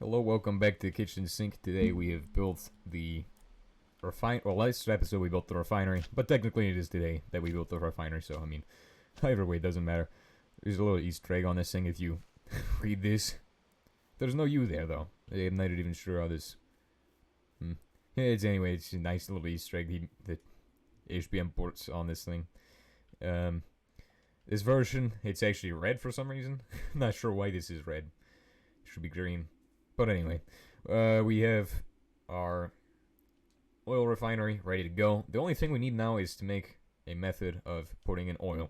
Hello, welcome back to the kitchen sink. Today we have built the last episode we built the refinery, but technically it is today that we built the refinery, so I mean, either way, it doesn't matter. There's a little Easter egg on this thing if you read this. There's no U there, though. I'm not even sure how this... Yeah, it's a nice little Easter egg that HBM ports on this thing. This version, it's actually red for some reason. I'm not sure why this is red. It should be green. But anyway, we have our oil refinery ready to go. The only thing we need now is to make a method of putting in oil.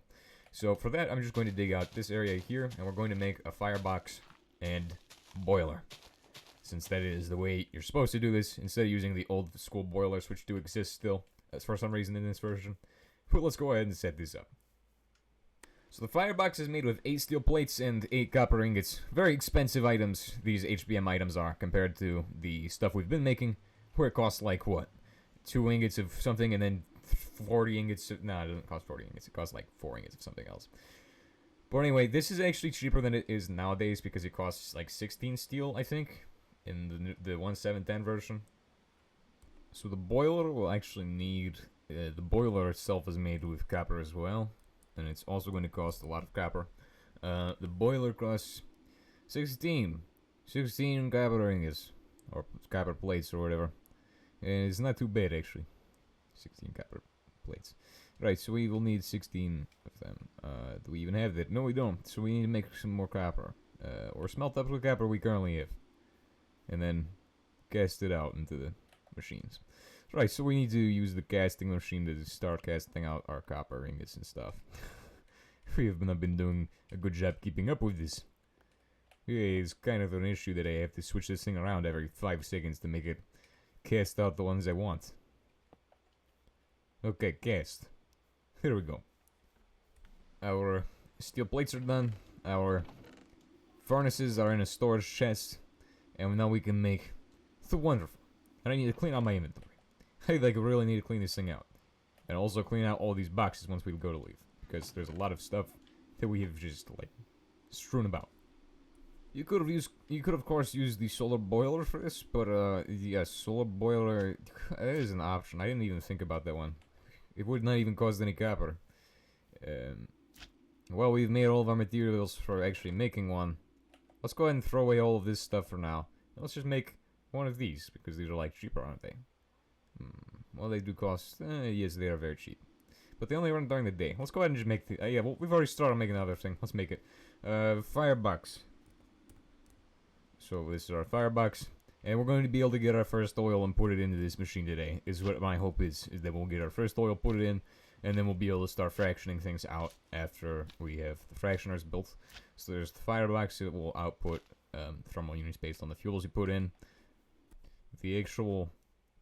So for that, I'm just going to dig out this area here, and we're going to make a firebox and boiler. Since that is the way you're supposed to do this, instead of using the old school boilers, which do exist still, for some reason in this version. But let's go ahead and set this up. So the firebox is made with 8 steel plates and 8 copper ingots. Very expensive items, these HBM items are, compared to the stuff we've been making, where it costs like, what? 2 ingots of something and then 40 ingots of... No, it doesn't cost 40 ingots, it costs like 4 ingots of something else. But anyway, this is actually cheaper than it is nowadays because it costs like 16 steel, I think, in the 1710 version. So the boiler will actually need... the boiler itself is made with copper as well. And it's also going to cost a lot of copper. The boiler costs 16 copper ingots, or copper plates or whatever. And it's not too bad actually. 16 copper plates. Right, so we will need 16 of them. Do we even have that? No, we don't. So we need to make some more copper. Or smelt up the copper we currently have. And then cast it out into the machines. Right, so we need to use the casting machine to start casting out our copper ingots and stuff. We have not been doing a good job keeping up with this. Yeah, it's kind of an issue that I have to switch this thing around every 5 seconds to make it cast out the ones I want. Okay, cast. Here we go. Our steel plates are done. Our furnaces are in a storage chest. And now we can make the wonderful. And I need to clean out my inventory. I really need to clean this thing out. And also clean out all these boxes once we go to leave. Because there's a lot of stuff that we have just, like, strewn about. You could of course use the solar boiler for this, but, yeah, solar boiler, that is an option. I didn't even think about that one. It would not even cost any copper. Well, we've made all of our materials for actually making one. Let's go ahead and throw away all of this stuff for now. And let's just make one of these, because these are, like, cheaper, aren't they? Well, they do cost... yes, they are very cheap. But they only run during the day. Let's go ahead and just make the... yeah, well, we've already started making another thing. Let's make it. Firebox. So, this is our firebox. And we're going to be able to get our first oil and put it into this machine today. Is what my hope is that we'll get our first oil, put it in, and then we'll be able to start fractioning things out after we have the fractioners built. So there's the firebox that will output thermal units based on the fuels you put in. The actual...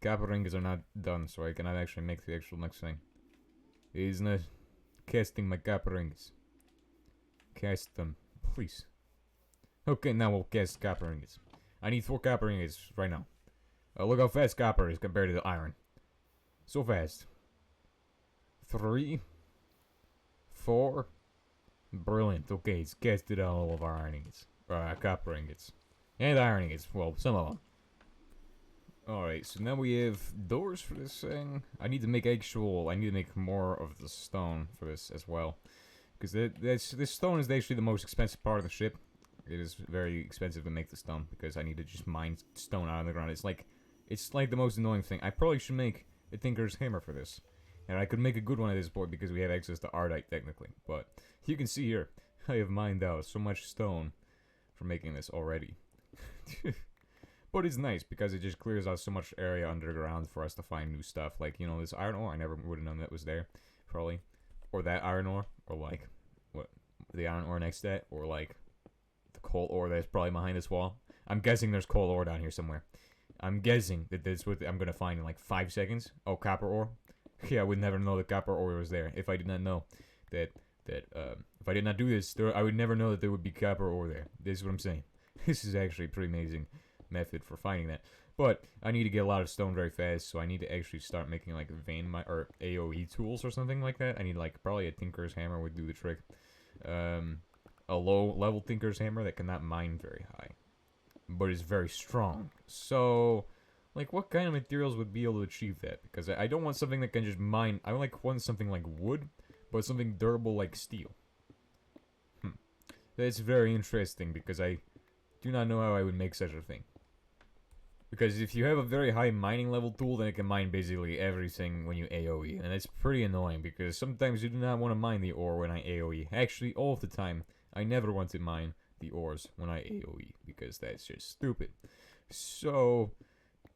copper ingots are not done, so I cannot actually make the actual next thing. It is not casting my copper ingots. Cast them, please. Okay, now we'll cast copper ingots. I need 4 copper ingots right now. Look how fast copper is compared to the iron. So fast. 3, 4. Brilliant. Okay, it's casted out all of our iron ingots. Copper ingots. And iron ingots. Well, some of them. Alright, so now we have doors for this thing. I need to make more of the stone for this as well. Because this stone is actually the most expensive part of the ship. It is very expensive to make the stone, because I need to just mine stone out of the ground. It's like the most annoying thing. I probably should make a tinker's hammer for this. And I could make a good one at this point, because we have access to ardite, technically. But, you can see here, I have mined out so much stone for making this already. But it's nice, because it just clears out so much area underground for us to find new stuff. Like, you know, this iron ore, I never would have known that was there, probably. Or that iron ore, or like, what, the iron ore next to that, or like, the coal ore that's probably behind this wall. I'm guessing there's coal ore down here somewhere. I'm guessing that that's what I'm gonna find in like 5 seconds. Oh, copper ore? Yeah, I would never know that copper ore was there, if I did not know that, if I did not do this, I would never know that there would be copper ore there. This is what I'm saying. This is actually pretty amazing method for finding that. But I need to get a lot of stone very fast, so I need to actually start making like or AoE tools or something like that. I need like probably a tinker's hammer would do the trick. A low level tinker's hammer that cannot mine very high. but it's very strong. So, like, what kind of materials would be able to achieve that? Because I don't want something that can just mine. I want something like wood, but something durable like steel. That's very interesting because I do not know how I would make such a thing. Because if you have a very high mining level tool, then it can mine basically everything when you AoE. And that's pretty annoying because sometimes you do not want to mine the ore when I AoE. Actually, all of the time, I never want to mine the ores when I AoE because that's just stupid. So,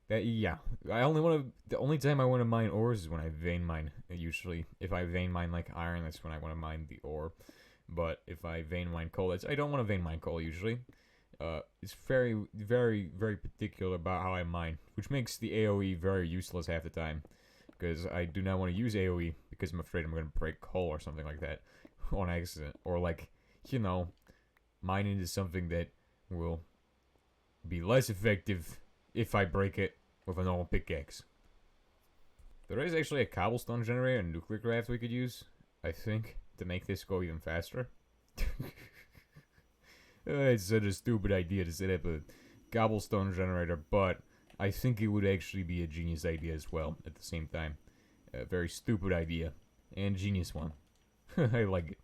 yeah. The only time I want to mine ores is when I vein mine, usually. If I vein mine like iron, that's when I want to mine the ore. But if I vein mine coal, I don't want to vein mine coal usually. It's very, very, very particular about how I mine, which makes the AoE very useless half the time. Because I do not want to use AoE because I'm afraid I'm going to break coal or something like that on accident. Or like, you know, mine into something that will be less effective if I break it with a normal pickaxe. There is actually a cobblestone generator and nuclear craft we could use, I think, to make this go even faster. It's such a stupid idea to set up a cobblestone generator, but I think it would actually be a genius idea as well at the same time. A very stupid idea and genius one. I like it.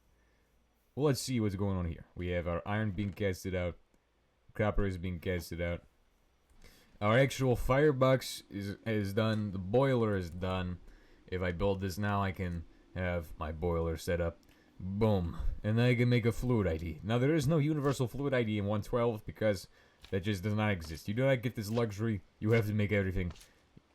Well, let's see what's going on here. We have our iron being casted out. Copper is being casted out. Our actual firebox is done. The boiler is done. If I build this now, I can have my boiler set up. Boom. And then I can make a fluid ID. Now, there is no universal fluid ID in 112 because that just does not exist. You do not get this luxury. You have to make everything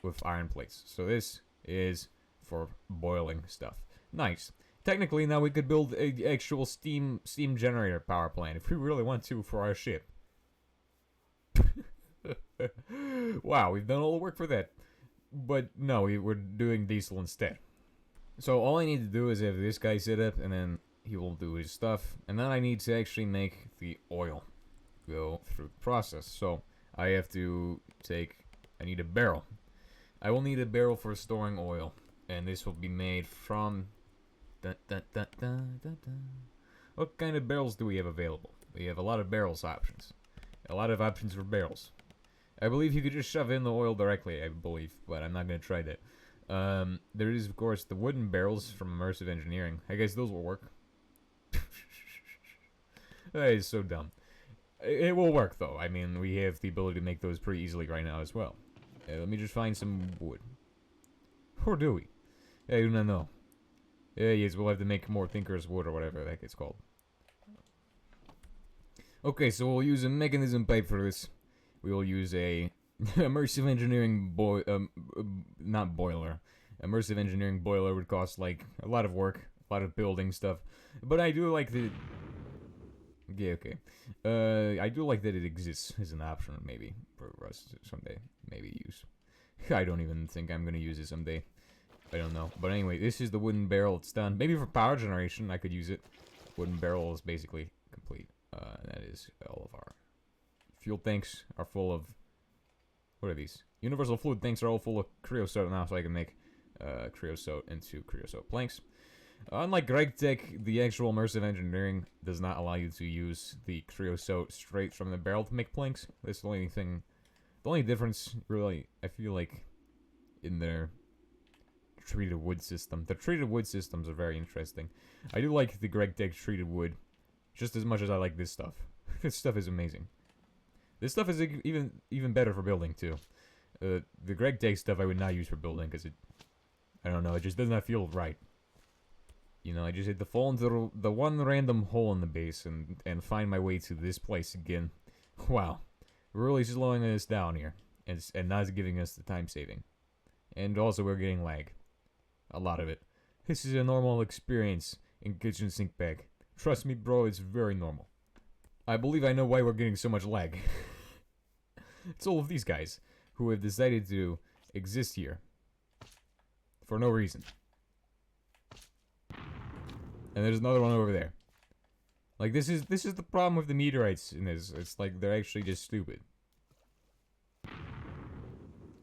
with iron plates. So this is for boiling stuff. Nice. Technically, now we could build an actual steam generator power plant if we really want to for our ship. Wow, we've done all the work for that. But no, we're doing diesel instead. So all I need to do is have this guy set up, and then he will do his stuff. And then I need to actually make the oil go through the process. So I have to I need a barrel. I will need a barrel for storing oil. And this will be made from... What kind of barrels do we have available? We have a lot of barrels options. A lot of options for barrels. I believe you could just shove in the oil directly, I believe, but I'm not going to try that. There is, of course, the wooden barrels from Immersive Engineering. I guess those will work. That is so dumb. It will work, though. I mean, we have the ability to make those pretty easily right now as well. Let me just find some wood. Or do we? I do not know. Yes, we'll have to make more Thinker's Wood or whatever that gets called. Okay, so we'll use a mechanism pipe for this. We will use a Immersive Engineering not boiler. Immersive Engineering boiler would cost, like, a lot of work, a lot of building stuff. But I do like the... Yeah, okay. I do like that it exists as an option, maybe, for us to someday, maybe use. I don't even think I'm gonna use it someday. I don't know. But anyway, this is the wooden barrel. It's done. Maybe for power generation, I could use it. Wooden barrel is basically complete. That is all of our fuel tanks are full of... What are these? Universal fluid tanks are all full of creosote now, so I can make creosote into creosote planks. Unlike GregTech, the actual Immersive Engineering does not allow you to use the creosote straight from the barrel to make planks. That's the only thing... The only difference, really, I feel like, in their treated wood system. The treated wood systems are very interesting. I do like the GregTech treated wood just as much as I like this stuff. This stuff is amazing. This stuff is even better for building, too. The GregTech stuff I would not use for building, because it... I don't know, it just does not feel right. You know, I just had to fall into the one random hole in the base and find my way to this place again. Wow. Really slowing us down here. And not giving us the time saving. And also we're getting lag. A lot of it. This is a normal experience in Kitchen Sink Pack. Trust me, bro, it's very normal. I believe I know why we're getting so much lag. It's all of these guys who have decided to exist here. For no reason. And there's another one over there. Like, this is the problem with the meteorites in this. It's like, they're actually just stupid.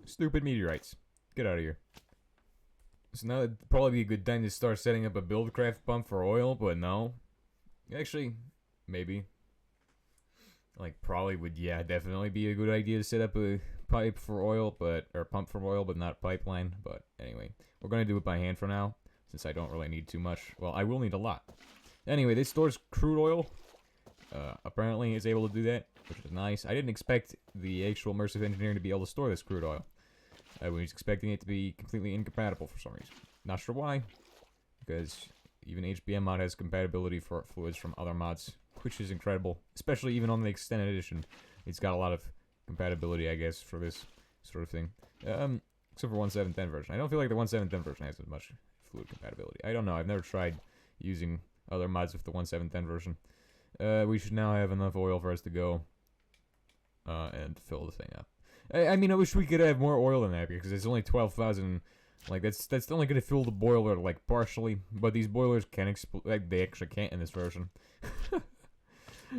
Stupid meteorites. Get out of here. So now it'd probably be a good time to start setting up a buildcraft pump for oil, but no. Actually, maybe. like, probably would, yeah, definitely be a good idea to set up a pipe for oil, or pump for oil, but not a pipeline. But anyway, we're gonna do it by hand for now, since I don't really need too much. Well, I will need a lot. Anyway, this stores crude oil. Apparently it's able to do that, which is nice. I didn't expect the actual immersive engineering to be able to store this crude oil. I was expecting it to be completely incompatible for some reason. Not sure why, because even HBM mod has compatibility for fluids from other mods, which is incredible. Especially even on the extended edition, it's got a lot of compatibility, I guess, for this sort of thing. Except for 1.7.10 version. I don't feel like the 1.7.10 version has as much fluid compatibility. I don't know. I've never tried using other mods with the 1.7.10 version. We should now have enough oil for us to go and fill the thing up. I mean, I wish we could have more oil than that, because it's only 12,000. Like, that's only gonna fill the boiler, like, partially. But these boilers can explode. Like, they actually can't in this version.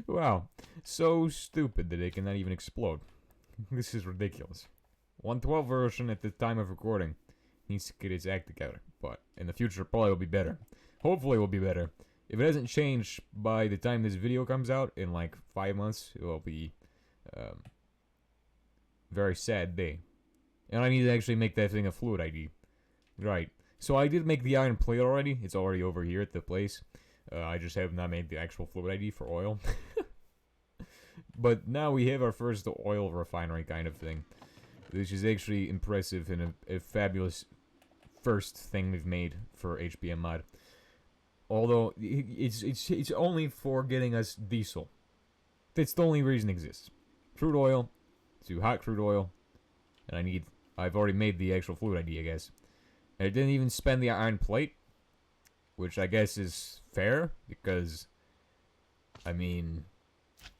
Wow. So stupid that they cannot even explode. This is ridiculous. 1.12 version at the time of recording needs to get its act together. But in the future, probably will be better. Hopefully it will be better. If it hasn't changed by the time this video comes out, in like 5 months, it will be very sad day. And I need to actually make that thing a fluid ID. Right. So I did make the iron plate already. It's already over here at the place. I just have not made the actual fluid ID for oil. But now we have our first oil refinery kind of thing, which is actually impressive and a fabulous first thing we've made for HBM mod. Although it's only for getting us diesel. That's the only reason it exists. Crude oil to hot crude oil, and I've already made the actual fluid ID, I guess. And it didn't even spend the iron plate, which I guess is fair, because, I mean,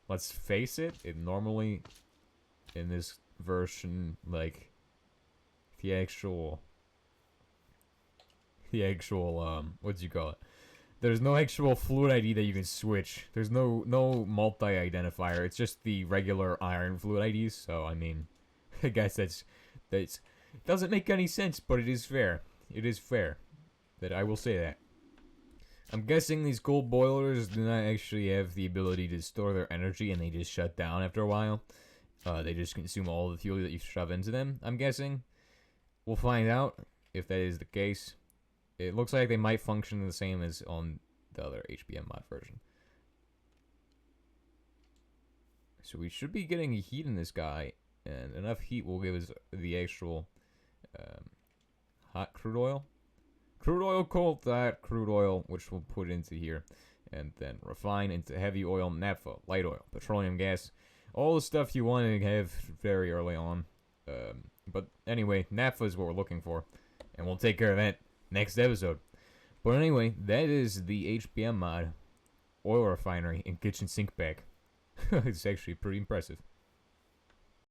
let's face it, normally, in this version, like, the actual, what do you call it? There's no actual fluid ID that you can switch. There's no multi-identifier. It's just the regular iron fluid IDs, so, I mean, I guess that's doesn't make any sense, but it is fair. It is fair that I will say that. I'm guessing these gold boilers do not actually have the ability to store their energy, and they just shut down after a while. They just consume all the fuel that you shove into them, I'm guessing. We'll find out if that is the case. It looks like they might function the same as on the other HBM mod version. So we should be getting heat in this guy, and enough heat will give us the actual hot crude oil. Crude oil, cold fat, crude oil, which we'll put into here, and then refine into heavy oil, naphtha, light oil, petroleum gas, all the stuff you want to have very early on. But anyway, naphtha is what we're looking for, and we'll take care of that next episode. But anyway, that is the HBM mod oil refinery and kitchen sink bag. It's actually pretty impressive.